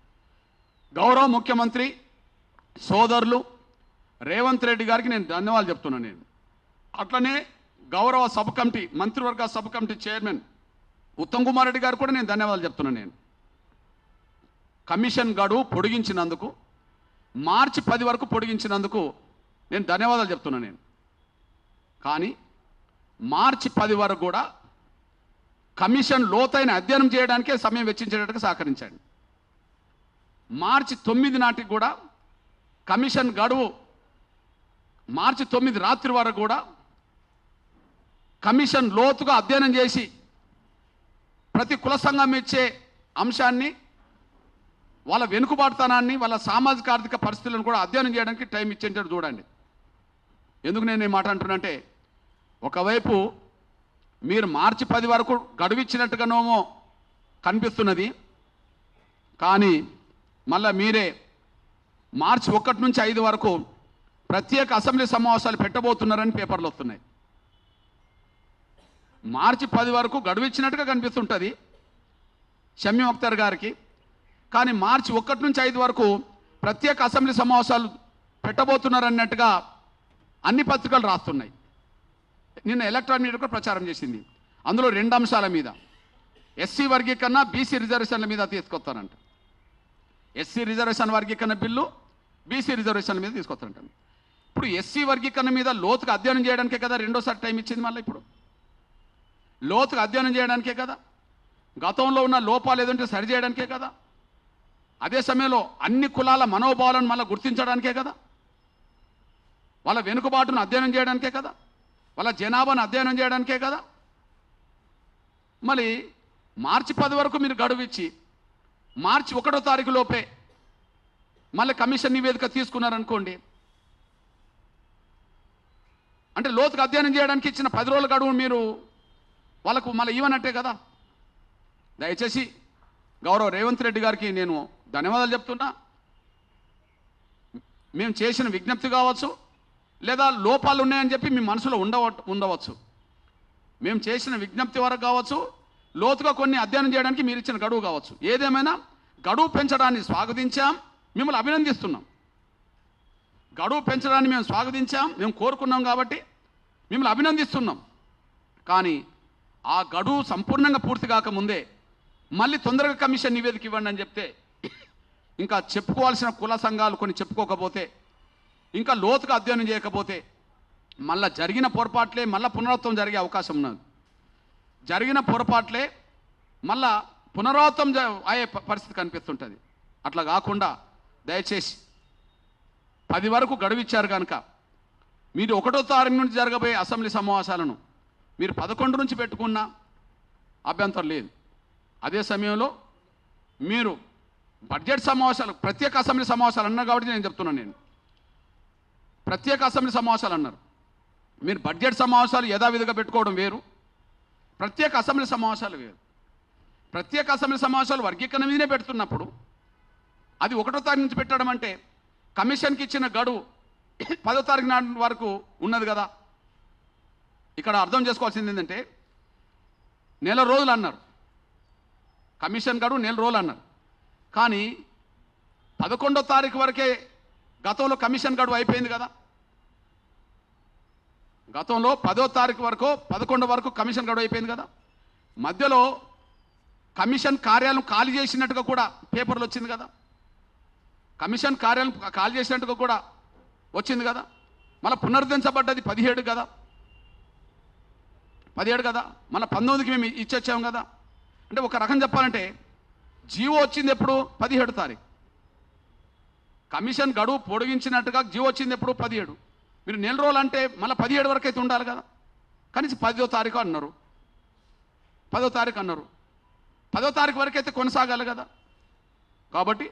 గౌరవ ముఖ్యమంత్రి సోదరులు రేవంత్ రెడ్డి గారికి నేను ధన్యవాదాలు చెప్తున్నాను. నేను అట్లనే గౌరవ సబ్ కమిటీ మంత్రివర్గ sub committee chairman Uttam Kumar Reddy గారు కూడా నేను ధన్యవాదాలు చెప్తున్నాను. నేను కమిషన్ గడువు పొడిగించినందుకు మార్చి 10 వరకు పొడిగించినందుకు నేను ధన్యవాదాలు చెప్తున్నాను. నేను కానీ మార్చి 10 వరకు కూడా కమిషన్ లోతైన అధ్యయనం చేయడానికే సమయం వెచ్చించేటట్టుగా సహకరించండి. మార్చి 9 నాటికి కూడా కమిషన్ గడువు మార్చి 9 రాత్రి వరకు కూడా కమిషన్ లోతుగా అధ్యయనం చేసి ప్రతి కుల సంఘం ఇచ్చే అంశాన్ని, వాళ్ళ వెనుకబాటుతనాన్ని, వాళ్ళ సామాజిక ఆర్థిక పరిస్థితులను కూడా అధ్యయనం చేయడానికి టైం ఇచ్చేటట్టు చూడండి. ఎందుకు నేను ఈ మాట అంటున్నానంటే, ఒకవైపు మీరు మార్చి 10 వరకు గడువిచ్చినట్టుగానేమో కనిపిస్తున్నది, కానీ మళ్ళీ మీరే మార్చి 1 నుంచి 5 వరకు ప్రత్యేక అసెంబ్లీ సమావేశాలు పెట్టబోతున్నారని పేపర్లు వస్తున్నాయి. మార్చి 10 వరకు గడువిచ్చినట్టుగా కనిపిస్తుంటుంది షమీమ్ అఖ్తర్ గారికి, కానీ మార్చి 1 నుంచి 5 వరకు ప్రత్యేక అసెంబ్లీ సమావేశాలు పెట్టబోతున్నారన్నట్టుగా అన్ని పత్రికలు రాస్తున్నాయి. నిన్న ఎలక్ట్రానిక్ మీడియా కూడా ప్రచారం చేసింది. అందులో 2 అంశాల మీద, ఎస్సీ వర్గీకరణ, బీసీ రిజర్వేషన్ల మీద తీసుకొస్తానంట. ఎస్సీ రిజర్వేషన్ వర్గీకరణ బిల్లు, బీసీ రిజర్వేషన్ల మీద తీసుకొస్తారంట. ఇప్పుడు ఎస్సీ వర్గీకరణ మీద లోతుగా అధ్యయనం చేయడానికే కదా రెండోసారి టైం ఇచ్చింది. మళ్ళీ ఇప్పుడు లోతుగా అధ్యయనం చేయడానికే కదా, గతంలో ఉన్న లోపాలు ఏదంటే సరి చేయడానికే కదా, అదే సమయంలో అన్ని కులాల మనోభావాలను మళ్ళీ గుర్తించడానికే కదా, వాళ్ళ వెనుకబాటును అధ్యయనం చేయడానికే కదా, వాళ్ళ జనాభాను అధ్యయనం చేయడానికే కదా. మళ్ళీ మార్చి 10 వరకు మీరు గడువు ఇచ్చి మార్చి 1వ తారీఖు లోపే మళ్ళీ కమిషన్ నివేదిక తీసుకున్నారనుకోండి, అంటే లోతుగా అధ్యయనం చేయడానికి ఇచ్చిన 10 రోజుల గడువు మీరు వాళ్ళకు మళ్ళీ ఇవ్వనట్టే కదా. దయచేసి గౌరవ రేవంత్ రెడ్డి గారికి నేను ధన్యవాదాలు చెప్తున్నా. మేము చేసిన విజ్ఞప్తి కావచ్చు, లేదా లోపాలు ఉన్నాయని చెప్పి మీ మనసులో ఉండవచ్చు. మేము చేసిన విజ్ఞప్తి వరకు కావచ్చు, లోతుగా కొన్ని అధ్యయనం చేయడానికి మీరు ఇచ్చిన గడువు కావచ్చు. ఏదేమైనా గడువు పెంచడాన్ని స్వాగతించాం, మిమ్మల్ని అభినందిస్తున్నాం. గడువు పెంచడాన్ని మేము స్వాగతించాం, మేము కోరుకున్నాం కాబట్టి మిమ్మల్ని అభినందిస్తున్నాం. కానీ ఆ గడువు సంపూర్ణంగా పూర్తి కాకముందే మళ్ళీ తొందరగా కమిషన్ నివేదిక ఇవ్వండి అని చెప్తే, ఇంకా చెప్పుకోవాల్సిన కుల సంఘాలు కొన్ని చెప్పుకోకపోతే, ఇంకా లోతుగా అధ్యయనం చేయకపోతే మళ్ళీ జరిగిన పొరపాట్లే మళ్ళీ పునరావృతం జరిగే అవకాశం ఉన్నది. జరిగిన పొరపాట్లే మళ్ళా పునరావృతం అయ్యే పరిస్థితి కనిపిస్తుంటుంది. అట్లా కాకుండా దయచేసి 10 వరకు గడువిచ్చారు కనుక మీరు 1వ తారీఖు నుంచి జరగబోయే అసెంబ్లీ సమావేశాలను మీరు 11 నుంచి పెట్టుకున్నా అభ్యంతరం లేదు. అదే సమయంలో మీరు బడ్జెట్ సమావేశాలు, ప్రత్యేక అసెంబ్లీ సమావేశాలు అన్నారు కాబట్టి నేను చెప్తున్నాను. నేను ప్రత్యేక అసెంబ్లీ సమావేశాలు అన్నారు, మీరు బడ్జెట్ సమావేశాలు యథావిధిగా పెట్టుకోవడం వేరు, ప్రత్యేక అసెంబ్లీ సమావేశాలు వేరు. ప్రత్యేక అసెంబ్లీ సమావేశాలు వర్గీకరణ మీదనే పెడుతున్నప్పుడు అది 1వ తారీఖు నుంచి పెట్టడం అంటే కమిషన్కి ఇచ్చిన గడువు 10వ తారీఖు నాటి వరకు ఉన్నది కదా. ఇక్కడ అర్థం చేసుకోవాల్సింది ఏంటంటే, నెల రోజులు అన్నారు, కమిషన్ గడువు నెల రోజులు అన్నారు. కానీ 11వ తారీఖు వరకే గతంలో కమిషన్ గడువు అయిపోయింది కదా. గతంలో 10వ తారీఖు వరకు 11 వరకు కమిషన్ గడువు అయిపోయింది కదా. మధ్యలో కమిషన్ కార్యాలయం ఖాళీ చేసినట్టుగా కూడా పేపర్లు వచ్చింది కదా. కమిషన్ కార్యాలయం ఖాళీ చేసినట్టుగా కూడా వచ్చింది కదా. మళ్ళీ పునరుద్ధరించబడ్డది 17 కదా, 17 కదా, మళ్ళీ 19కి మేము ఇచ్చొచ్చాం కదా. అంటే ఒక రకం చెప్పాలంటే జీవో వచ్చింది ఎప్పుడు? 17 తారీఖు. కమిషన్ గడువు పొడిగించినట్టుగా జీవో వచ్చింది ఎప్పుడు? 17. మీరు నెల రోజులు అంటే మళ్ళీ 17 వరకు అయితే ఉండాలి కదా. కనీసం 10వ తారీఖు అన్నారు, 10వ తారీఖు అన్నారు, 10వ తారీఖు వరకు అయితే కొనసాగాలి కదా. కాబట్టి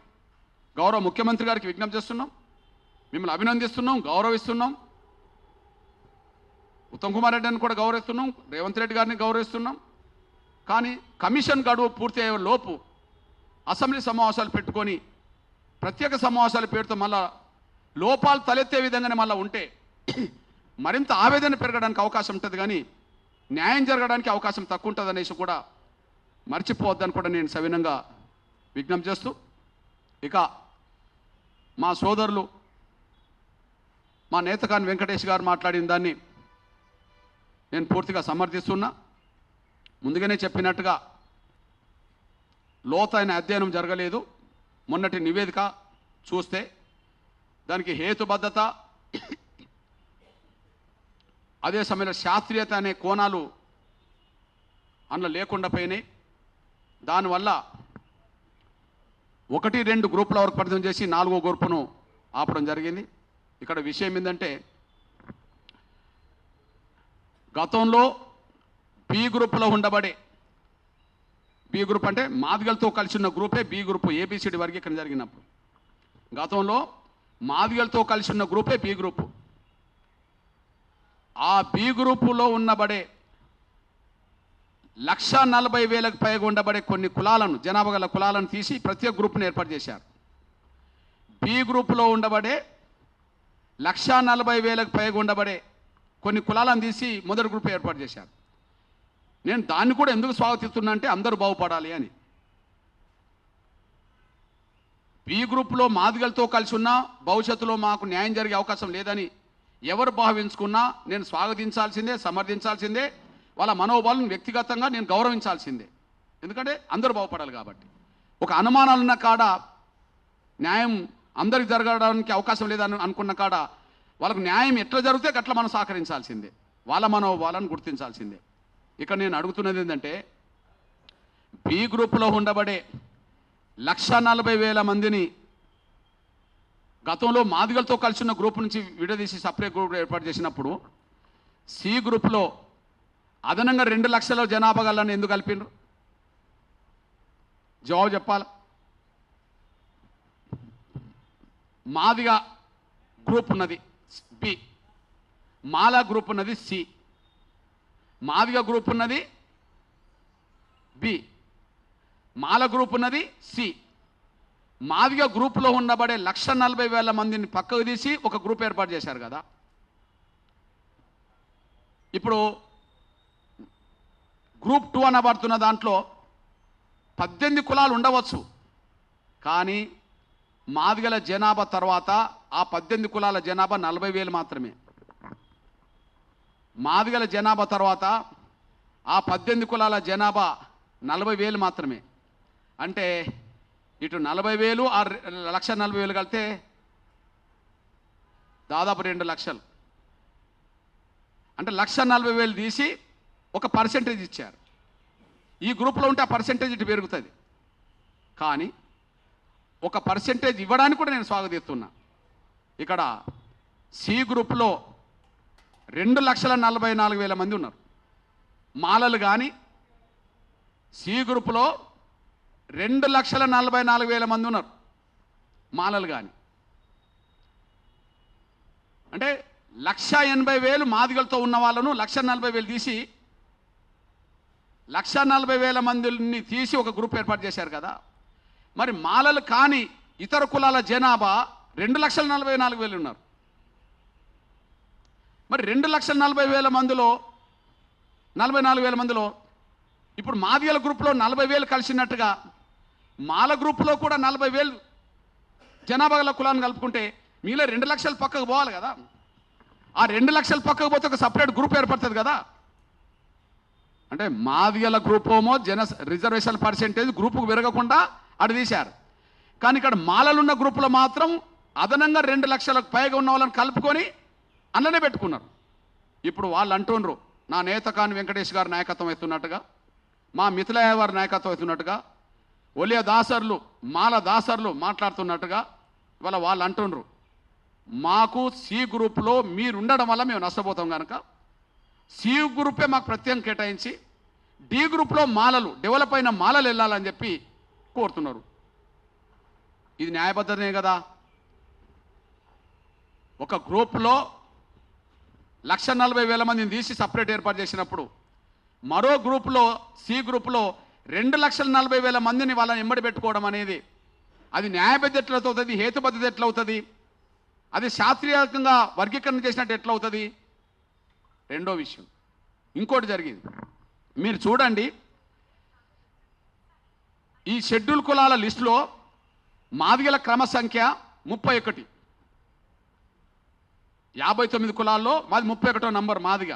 గౌరవ ముఖ్యమంత్రి గారికి విజ్ఞప్తి చేస్తున్నాం, మిమ్మల్ని అభినందిస్తున్నాం, గౌరవిస్తున్నాం. ఉత్తమ్ కుమార్ రెడ్డిని కూడా గౌరవిస్తున్నాం, రేవంత్ రెడ్డి గారిని గౌరవిస్తున్నాం. కానీ కమిషన్ గడువు పూర్తి అయ్యే లోపు అసెంబ్లీ సమావేశాలు పెట్టుకొని ప్రత్యేక సమావేశాల పేరుతో మళ్ళా లోపాలు తలెత్తే విధంగానే మళ్ళీ ఉంటే మరింత ఆవేదన పెరగడానికి అవకాశం ఉంటుంది, కానీ న్యాయం జరగడానికి అవకాశం తక్కువ ఉంటుంది అనేసి కూడా మర్చిపోవద్దని కూడా నేను సవినంగా విజ్ఞప్తి చేస్తూ, ఇక మా సోదరులు మా నేతకాని వెంకటేష్ గారు మాట్లాడిన దాన్ని నేను పూర్తిగా సమర్థిస్తున్నా. ముందుగానే చెప్పినట్టుగా లోతైన అధ్యయనం జరగలేదు. మొన్నటి నివేదిక చూస్తే దానికి హేతుబద్ధత, అదే సమయంలో శాస్త్రీయత అనే కోణాలు అందులో లేకుండా పోయినాయి. దానివల్ల 1-2 గ్రూపుల వరకు పరిచయం చేసి 4వ గ్రూపును ఆపడం జరిగింది. ఇక్కడ విషయం ఏంటంటే, గతంలో బి గ్రూపులో ఉండబడే, బి గ్రూప్ అంటే మాదిగలతో కలిసి ఉన్న గ్రూపే బి గ్రూపు, ఏబిసిడి వర్గీకరణ జరిగినప్పుడు గతంలో మాదిగలతో కలిసి ఉన్న గ్రూపే బి గ్రూపు. ఆ బి గ్రూపులో ఉండబడే 1,40,000కు పైగా ఉండబడే కొన్ని కులాలను, జనాభా గల కులాలను తీసి ప్రత్యేక గ్రూప్ను ఏర్పాటు చేశారు. బి గ్రూపులో ఉండబడే 1,40,000కు పైగా ఉండబడే కొన్ని కులాలను తీసి మొదటి గ్రూప్ ఏర్పాటు చేశారు. నేను దాన్ని కూడా ఎందుకు స్వాగతిస్తున్నా అంటే అందరూ బాగుపడాలి అని. బి గ్రూప్లో మాదిగలతో కలిసి ఉన్నా భవిష్యత్తులో మాకు న్యాయం జరిగే అవకాశం లేదని ఎవరు భావించుకున్నా నేను స్వాగతించాల్సిందే, సమర్థించాల్సిందే. వాళ్ళ మనోభావాలను వ్యక్తిగతంగా నేను గౌరవించాల్సిందే. ఎందుకంటే అందరూ బాగుపడాలి కాబట్టి. ఒక అనుమానాలున్న కాడ, న్యాయం అందరికి జరగడానికి అవకాశం లేదని అనుకున్న కాడ వాళ్ళకు న్యాయం ఎట్లా జరిగితే అట్లా మనం సహకరించాల్సిందే, వాళ్ళ మనోభావాలను గుర్తించాల్సిందే. ఇక్కడ నేను అడుగుతున్నది ఏంటంటే, బి గ్రూపులో ఉండబడే 1,40,000 మందిని గతంలో మాదిగలతో కలిసి ఉన్న గ్రూప్ నుంచి విడదీసి సపరేట్ గ్రూప్ ఏర్పాటు చేసినప్పుడు సి గ్రూప్లో అదనంగా 2 లక్షల జనాభా గలని ఎందుకు కలిపిండ్రు? జవాబు చెప్పాలి. మాదిగ గ్రూప్ ఉన్నది బి, మాల గ్రూప్ ఉన్నది సి, మాదిగ గ్రూప్ ఉన్నది బి, మాల గ్రూప్ ఉన్నది సి. మాదిగ గ్రూపులో ఉండబడే 1,40,000 మందిని పక్కకు తీసి ఒక గ్రూప్ ఏర్పాటు చేశారు కదా. ఇప్పుడు గ్రూప్ 2 అనబడుతున్న దాంట్లో 18 కులాలు ఉండవచ్చు, కానీ మాదిగల జనాభా తర్వాత ఆ 18 కులాల జనాభా 40,000 మాత్రమే. మాదిగల జనాభా తర్వాత ఆ 18 కులాల జనాభా 40,000 మాత్రమే. అంటే ఇటు 40,000 ఆ 1,40,000 కలిపితే దాదాపు 2 లక్షలు. అంటే 1,40,000 తీసి ఒక పర్సెంటేజ్ ఇచ్చారు. ఈ గ్రూప్లో ఉంటే ఆ పర్సెంటేజ్ ఇటు పెరుగుతుంది. కానీ ఒక పర్సెంటేజ్ ఇవ్వడానికి కూడా నేను స్వాగతిస్తున్నా. ఇక్కడ సి గ్రూప్లో 2,44,000 మంది ఉన్నారు మాలలు. కానీ సి గ్రూప్లో 2,44,000 మంది ఉన్నారు మాలలు. కానీ అంటే 1,80,000 మాదిగలతో ఉన్న వాళ్ళను 1,40,000 తీసి 1,40,000 మందిని తీసి ఒక గ్రూప్ ఏర్పాటు చేశారు కదా. మరి మాలలు కానీ ఇతర కులాల జనాభా 2,44,000 ఉన్నారు. మరి 2,40,000 మందిలో 44,000 మందిలో ఇప్పుడు మాదిగల గ్రూప్లో 40,000 కలిసినట్టుగా మాల గ్రూప్లో కూడా 40,000 జనాభా గల కులాన్ని కలుపుకుంటే మీలో 2 లక్షలు పక్కకు పోవాలి కదా. ఆ 2 లక్షలు పక్కకు పోతే ఒక సపరేట్ గ్రూప్ ఏర్పడుతుంది కదా. అంటే మాదిగల గ్రూప్ ఏమో రిజర్వేషన్ పర్సెంటేజ్ గ్రూపుకు పెరగకుండా అటు తీశారు. కానీ ఇక్కడ మాలలున్న గ్రూపులో మాత్రం అదనంగా 2 లక్షలకు పైగా ఉన్న వాళ్ళని కలుపుకొని అందులోనే పెట్టుకున్నారు. ఇప్పుడు వాళ్ళు అంటుండ్రు, నా నేత కాని వెంకటేష్ గారు నాయకత్వం ఎత్తున్నట్టుగా, మా మిథిలయ్య వారి నాయకత్వం ఎత్తున్నట్టుగా, ఒలియ దాసర్లు మాల దాసర్లు మాట్లాడుతున్నట్టుగా ఇవాళ వాళ్ళు అంటుండ్రు, మాకు సి గ్రూప్లో మీరు ఉండడం వల్ల మేము నష్టపోతాం కనుక సి గ్రూపే మాకు ప్రత్యేకం కేటాయించి డి గ్రూప్లో మాలలు, డెవలప్ అయిన మాలలు వెళ్ళాలని చెప్పి కోరుతున్నారు. ఇది న్యాయబద్ధమే కదా. ఒక గ్రూప్లో 1,40,000 మందిని తీసి సపరేట్ ఏర్పాటు చేసినప్పుడు మరో గ్రూప్లో సి గ్రూప్లో 2,40,000 మందిని వాళ్ళని ఎంబడి పెట్టుకోవడం అనేది అది న్యాయబద్ధత ఎట్లవుతుంది, హేతుబద్ధత ఎట్లవుతుంది, అది శాస్త్రీయంగా వర్గీకరణ చేసినట్టు ఎట్లవుతుంది? రెండో విషయం ఇంకోటి జరిగింది. మీరు చూడండి, ఈ షెడ్యూల్ కులాల లిస్టులో మాదిగల క్రమ సంఖ్య 31. 59 కులాల్లో మాది 31వ number Madiga.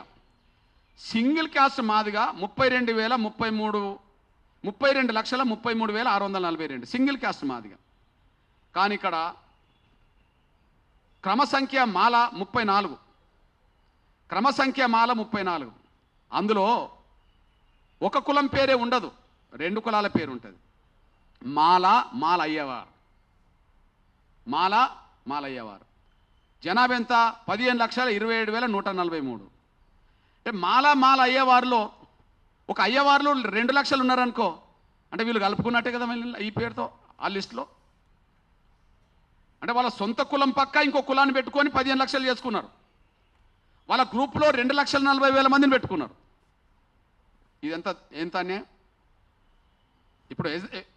Single caste Madiga 32,33,642 single caste Madiga. కానీ ఇక్కడ క్రమసంఖ్య మాల 34, క్రమసంఖ్య మాల 34. అందులో ఒక కులం పేరే ఉండదు, 2 కులాల పేరు ఉంటుంది. మాల అయ్యేవారు, మాల అయ్యేవారు. జనాభా ఎంత? 15,27,143. అంటే మాల అయ్యేవారిలో ఒక అయ్యేవారిలో 2 లక్షలు ఉన్నారనుకో, అంటే వీళ్ళు కలుపుకున్నట్టే కదా మళ్ళీ ఈ పేరుతో ఆ లిస్టులో. అంటే వాళ్ళ సొంత కులం పక్క ఇంకో కులాన్ని పెట్టుకొని 15 లక్షలు చేసుకున్నారు. వాళ్ళ గ్రూప్లో 2,40,000 మందిని పెట్టుకున్నారు. ఇదంతా ఎంత అన్యాయం? ఇప్పుడు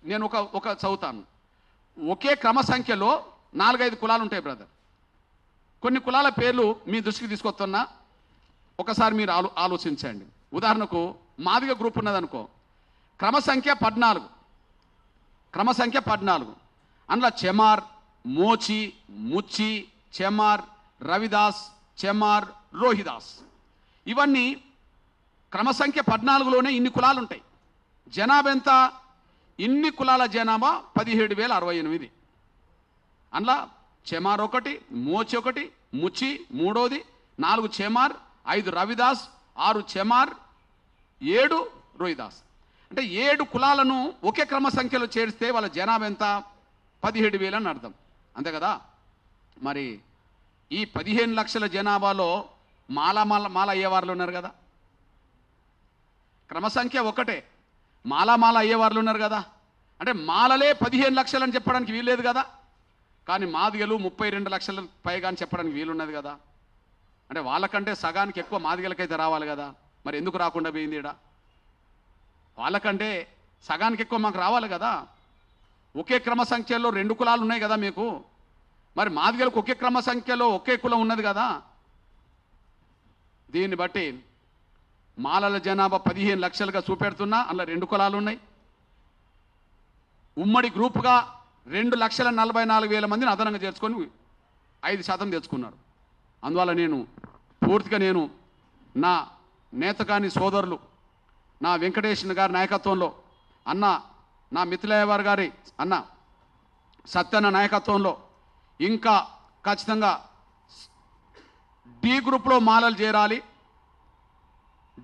నేను ఒక చదువుతాను. ఒకే క్రమ సంఖ్యలో 4-5 కులాలు ఉంటాయి బ్రదర్. కొన్ని కులాల పేర్లు మీ దృష్టికి తీసుకొస్తున్నా, ఒకసారి మీరు ఆలోచించండి. ఉదాహరణకు మాదిగ గ్రూప్ ఉన్నదనుకో, క్రమ సంఖ్య 14. అందులో చెమార్, మోచి, ముచ్చి, చెమార్, రవిదాస్, చెమార్, రోహిదాస్, ఇవన్నీ క్రమ సంఖ్య 14లోనే ఇన్ని కులాలు ఉంటాయి. జనాభా ఎంత? ఇన్ని కులాల జనాభా 17,068. అందులో చెమార్ 1, మోచి 1, ముచ్చి 3, 4 చెమార్, 5 రవిదాస్, 6 చెమార్, 7 రోహిదాస్. అంటే 7 కులాలను ఒకే క్రమ సంఖ్యలో చేరిస్తే వాళ్ళ జనాభా ఎంత? 17,000 అని అర్థం, అంతే కదా. మరి ఈ 15 లక్షల జనాభాలో మాల అయ్యేవాళ్ళు ఉన్నారు కదా. క్రమ సంఖ్య ఒకటే, మాల అయ్యేవాళ్ళు ఉన్నారు కదా. అంటే మాలలే 15 లక్షలు అని చెప్పడానికి వీల్లేదు కదా. కానీ మాదిగలు 32 లక్షల పైగా అని చెప్పడానికి వీలున్నది కదా. అంటే వాళ్ళకంటే సగానికి ఎక్కువ మాదిగలకైతే రావాలి కదా. మరి ఎందుకు రాకుండా పోయింది? ఈడ వాళ్ళకంటే సగానికి ఎక్కువ మాకు రావాలి కదా. ఒకే క్రమ సంఖ్యలో 2 కులాలు ఉన్నాయి కదా మీకు. మరి మాదిగలకు ఒకే క్రమ సంఖ్యలో ఒకే కులం ఉన్నది కదా. దీన్ని బట్టి మాలల జనాభా 15 లక్షలుగా చూపెడుతున్నా, అందులో 2 కులాలు ఉన్నాయి. ఉమ్మడి గ్రూప్గా 2,44,000 మందిని అదనంగా చేర్చుకొని 5% తెచ్చుకున్నారు. అందువల్ల నేను పూర్తిగా నా నేతకాని సోదరులు, నా వెంకటేశ్వర గారి నాయకత్వంలో, అన్న నా మిథిలయ్య గారి అన్న సత్యన్న నాయకత్వంలో ఇంకా ఖచ్చితంగా డి గ్రూప్లో మాలలు చేరాలి,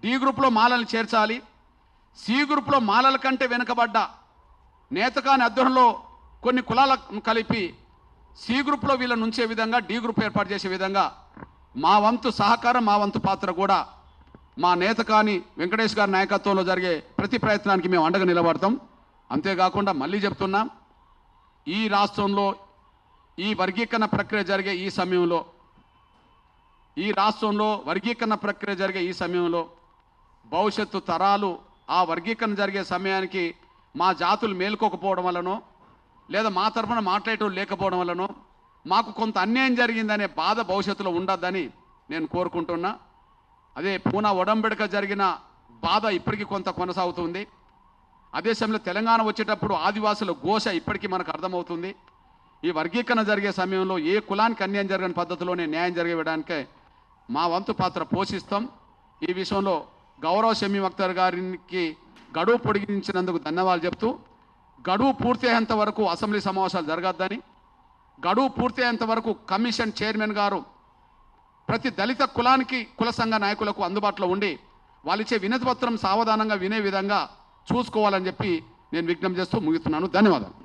డి గ్రూప్లో మాలలు చేర్చాలి. సి గ్రూప్లో మాలల కంటే వెనుకబడ్డ నేతకాని అధ్వర్యంలో కొన్ని కులాలను కలిపి సి గ్రూప్లో వీళ్ళని ఉంచే విధంగా డి గ్రూప్ ఏర్పాటు చేసే విధంగా మా వంతు సహకారం, మా వంతు పాత్ర కూడా మా నేతకాని వెంకటేష్ గారి నాయకత్వంలో జరిగే ప్రతి ప్రయత్నానికి మేము అండగా నిలబడతాం. అంతేకాకుండా మళ్ళీ చెప్తున్నాం, ఈ రాష్ట్రంలో ఈ వర్గీకరణ ప్రక్రియ జరిగే ఈ సమయంలో, ఈ రాష్ట్రంలో వర్గీకరణ ప్రక్రియ జరిగే ఈ సమయంలో భవిష్యత్తు తరాలు ఆ వర్గీకరణ జరిగే సమయానికి మా జాతులు మేలుకోకపోవడం వల్లనో, లేదా మా తరఫున మాట్లాడేటోళ్ళు లేకపోవడం వల్లనో మాకు కొంత అన్యాయం జరిగిందనే బాధ భవిష్యత్తులో ఉండద్దని నేను కోరుకుంటున్నా. అదే పూనా ఒడంబడిక జరిగిన బాధ ఇప్పటికీ కొంత కొనసాగుతుంది. అదే సమయంలో తెలంగాణ వచ్చేటప్పుడు ఆదివాసుల ఘోష ఇప్పటికీ మనకు అర్థమవుతుంది. ఈ వర్గీకరణ జరిగే సమయంలో ఏ కులానికి అన్యాయం జరగని పద్ధతిలోనే న్యాయం జరిగేయడానికే మా వంతు పాత్ర పోషిస్తాం. ఈ విషయంలో గౌరవ షమీ అఖ్తర్ గారికి గడువు పొడిగించినందుకు ధన్యవాదాలు చెప్తూ, గడువు పూర్తయ్యేంత వరకు అసెంబ్లీ సమావేశాలు జరగద్దని, గడువు పూర్తయ్యేంత వరకు కమిషన్ చైర్మన్ గారు ప్రతి దళిత కులానికి కుల సంఘ నాయకులకు అందుబాటులో ఉండి వాళ్ళిచ్చే వినతి పత్రం సావధానంగా వినే విధంగా చూసుకోవాలని చెప్పి నేను విజ్ఞప్తి చేస్తూ ముగిస్తున్నాను. ధన్యవాదాలు.